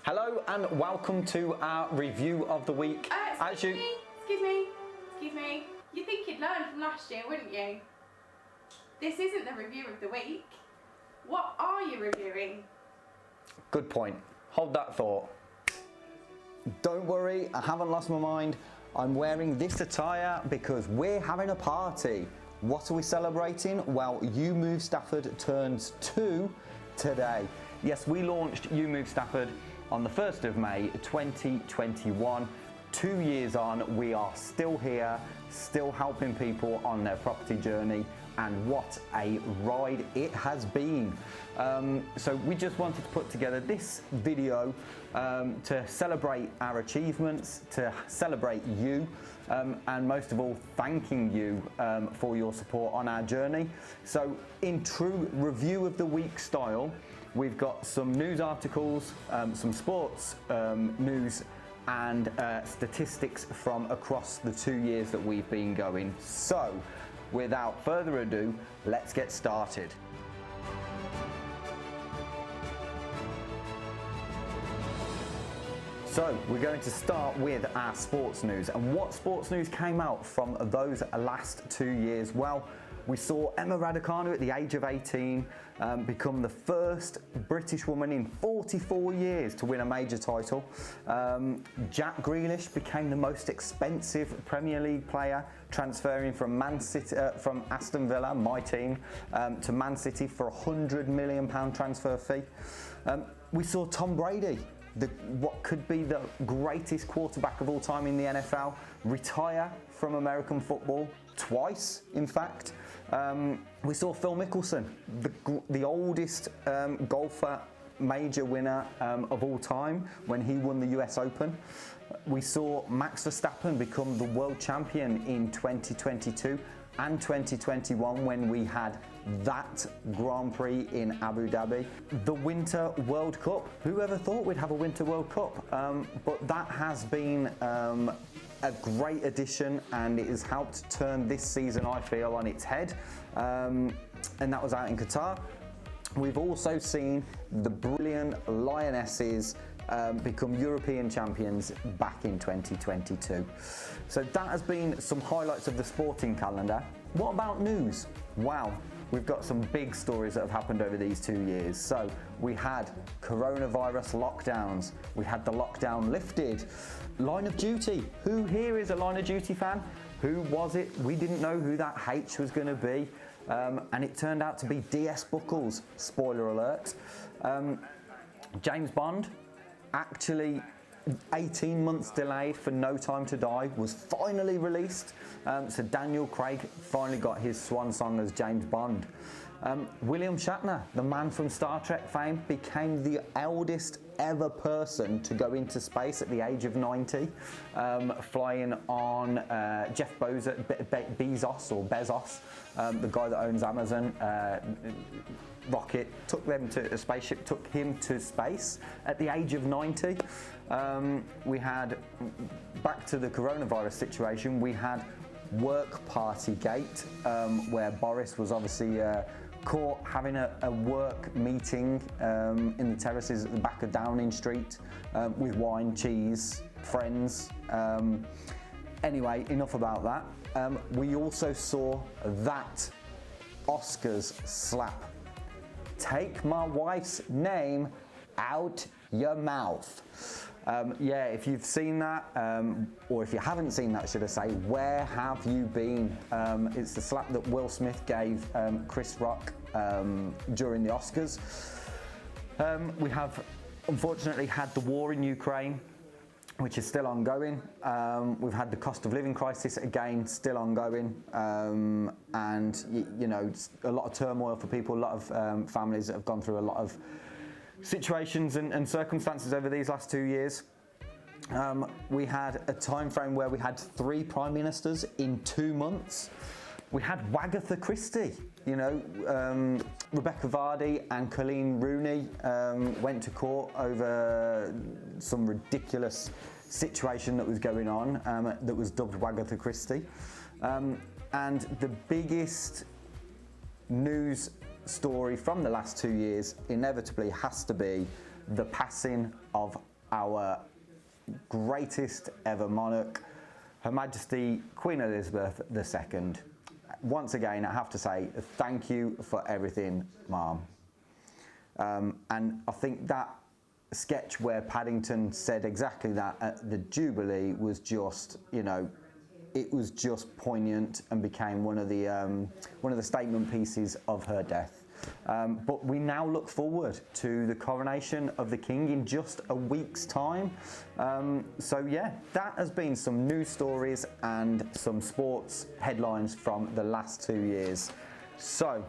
Hello and welcome to our review of the week. Excuse me. You'd think you'd learn from last year, wouldn't you? This isn't the review of the week. What are you reviewing? Good point. Hold that thought. Don't worry, I haven't lost my mind. I'm wearing this attire because we're having a party. What are we celebrating? Well, EweMove Stafford turns 2 today. Yes, we launched EweMove Stafford on the 1st of May 2021. 2 years on, we are still here, still helping people on their property journey, and what a ride it has been. So we just wanted to put together this video to celebrate our achievements, to celebrate you, and most of all, thanking you for your support on our journey. So in true review of the week style, we've got some news articles, some sports news, and statistics from across the 2 years that we've been going. So without further ado, let's get started. So we're going to start with our sports news. And what sports news came out from those last 2 years? Well, we saw Emma Raducanu at the age of 18 become the first British woman in 44 years to win a major title. Jack Grealish became the most expensive Premier League player, transferring from from Aston Villa, my team, to Man City for a £100 million transfer fee. We saw Tom Brady, what could be the greatest quarterback of all time in the NFL, retire from American football twice, in fact. We saw Phil Mickelson, the oldest golfer major winner of all time, when he won the US Open. We saw Max Verstappen become the world champion in 2022 and 2021 when we had that Grand Prix in Abu Dhabi. The Winter World Cup. Who ever thought we'd have a Winter World Cup? But that has been a great addition, and it has helped turn this season, I feel, on its head. And that was out in Qatar. We've also seen the brilliant Lionesses become European champions back in 2022. So that has been some highlights of the sporting calendar. What about news? Wow, we've got some big stories that have happened over these 2 years. So we had coronavirus lockdowns, we had the lockdown lifted, Line of Duty. Who here is a Line of Duty fan? Who was it? We didn't know who that H was going to be, and it turned out to be DS Buckles. Spoiler alert. James Bond, actually 18 months delayed for No Time to Die, was finally released. So Daniel Craig finally got his swan song as James Bond. William Shatner, the man from Star Trek fame, became the eldest ever person to go into space at the age of 90, flying on Jeff Bezos, the guy that owns Amazon. Rocket took them to a spaceship, took him to space at the age of 90. We had, back to the coronavirus situation, we had Work Party Gate, where Boris was obviously caught having a work meeting in the terraces at the back of Downing Street with wine, cheese, friends. Anyway, enough about that. We also saw that Oscars slap. Take my wife's name out your mouth. Yeah, if you've seen that, or if you haven't seen that, should I say, where have you been? It's the slap that Will Smith gave Chris Rock during the Oscars. We have unfortunately had the war in Ukraine, which is still ongoing. We've had the cost of living crisis, again, still ongoing. And you know, a lot of turmoil for people, a lot of families that have gone through a lot of situations and circumstances over these last 2 years. We had a time frame where we had 3 prime ministers in 2 months. We had Wagatha Christie, you know, Rebecca Vardy and Colleen Rooney went to court over some ridiculous situation that was going on that was dubbed Wagatha Christie. And the biggest news story from the last 2 years inevitably has to be the passing of our greatest ever monarch, Her Majesty Queen Elizabeth II. Once again, I have to say thank you for everything, Mum. And I think that sketch where Paddington said exactly that at the Jubilee was just, you know, it was just poignant and became one of the statement pieces of her death. But we now look forward to the coronation of the King in just a week's time. So yeah, that has been some news stories and some sports headlines from the last 2 years. So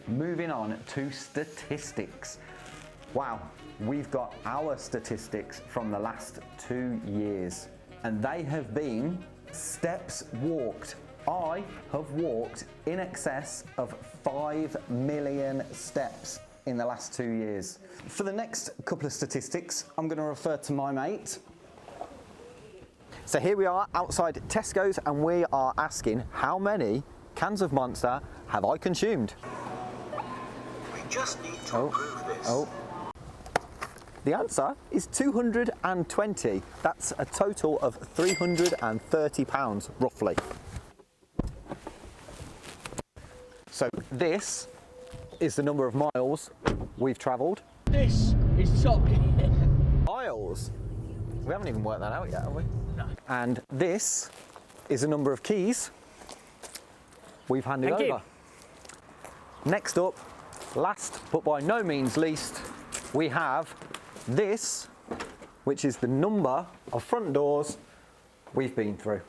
moving on to statistics. Wow, we've got our statistics from the last 2 years, and they have been steps walked. I have walked in excess of 5 million steps in the last 2 years. For the next couple of statistics, I'm going to refer to my mate. So here we are outside Tesco's, and we are asking how many cans of Monster have I consumed? We just need to approve this. The answer is 220. That's a total of £330, roughly. So this is the number of miles we've travelled. This is top gear. Miles? We haven't even worked that out yet, have we? No. And this is the number of keys we've handed Thank over. you. Next up, last but by no means least, we have this, which is the number of front doors we've been through.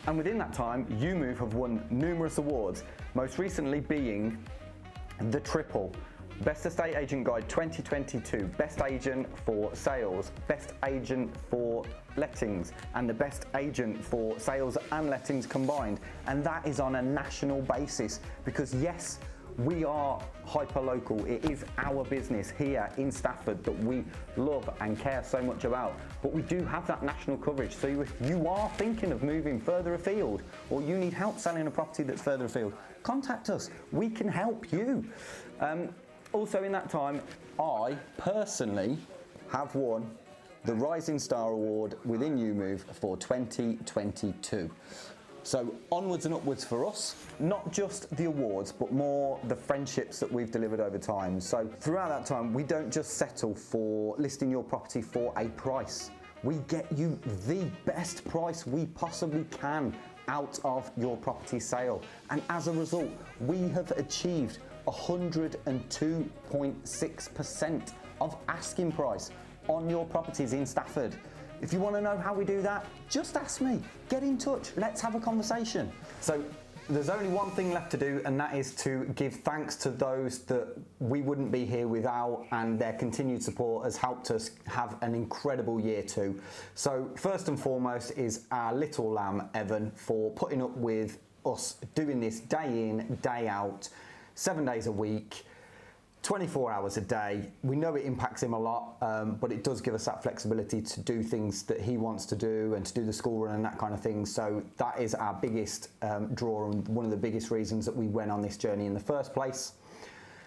And within that time, EweMove have won numerous awards, most recently being the Triple. Best Estate Agent Guide 2022, Best Agent for Sales, Best Agent for Lettings, and the Best Agent for Sales and Lettings combined. And that is on a national basis because yes, we are hyper-local. It is our business here in Stafford that we love and care so much about. But we do have that national coverage. So if you are thinking of moving further afield or you need help selling a property that's further afield, contact us. We can help you. Also in that time, I personally have won the Rising Star Award within EweMove for 2022. So onwards and upwards for us, not just the awards, but more the friendships that we've delivered over time. So throughout that time, we don't just settle for listing your property for a price. We get you the best price we possibly can out of your property sale. And as a result, we have achieved 102.6% of asking price on your properties in Stafford. If you want to know how we do that, just ask me. Get in touch. Let's have a conversation. So there's only one thing left to do, and that is to give thanks to those that we wouldn't be here without, and their continued support has helped us have an incredible year too. So first and foremost is our little lamb, Evan, for putting up with us doing this day in, day out, 7 days a week, 24 hours a day. We know it impacts him a lot, but it does give us that flexibility to do things that he wants to do and to do the school run and that kind of thing. So that is our biggest draw and one of the biggest reasons that we went on this journey in the first place.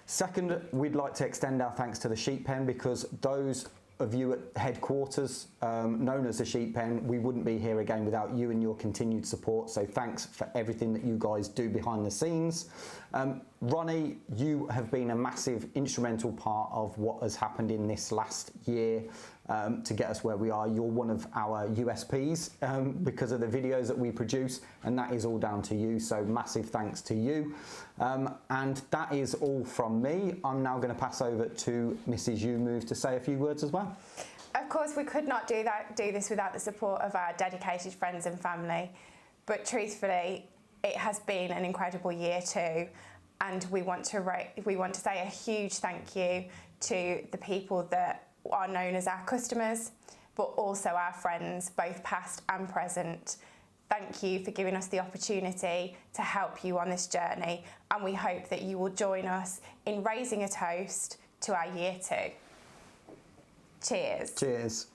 Second, we'd like to extend our thanks to the Sheep Pen, because those of you at headquarters, known as the Sheep Pen, we wouldn't be here again without you and your continued support. So thanks for everything that you guys do behind the scenes. Ronnie, you have been a massive instrumental part of what has happened in this last year to get us where we are. You're one of our USPs because of the videos that we produce, and that is all down to you. So massive thanks to you. And that is all from me. I'm now going to pass over to Mrs. EweMove to say a few words as well. Of course, we could not do this without the support of our dedicated friends and family. But truthfully, it has been an incredible year too, and we want to say a huge thank you to the people that are known as our customers, but also our friends, both past and present. Thank you for giving us the opportunity to help you on this journey, and we hope that you will join us in raising a toast to our year two. Cheers. Cheers.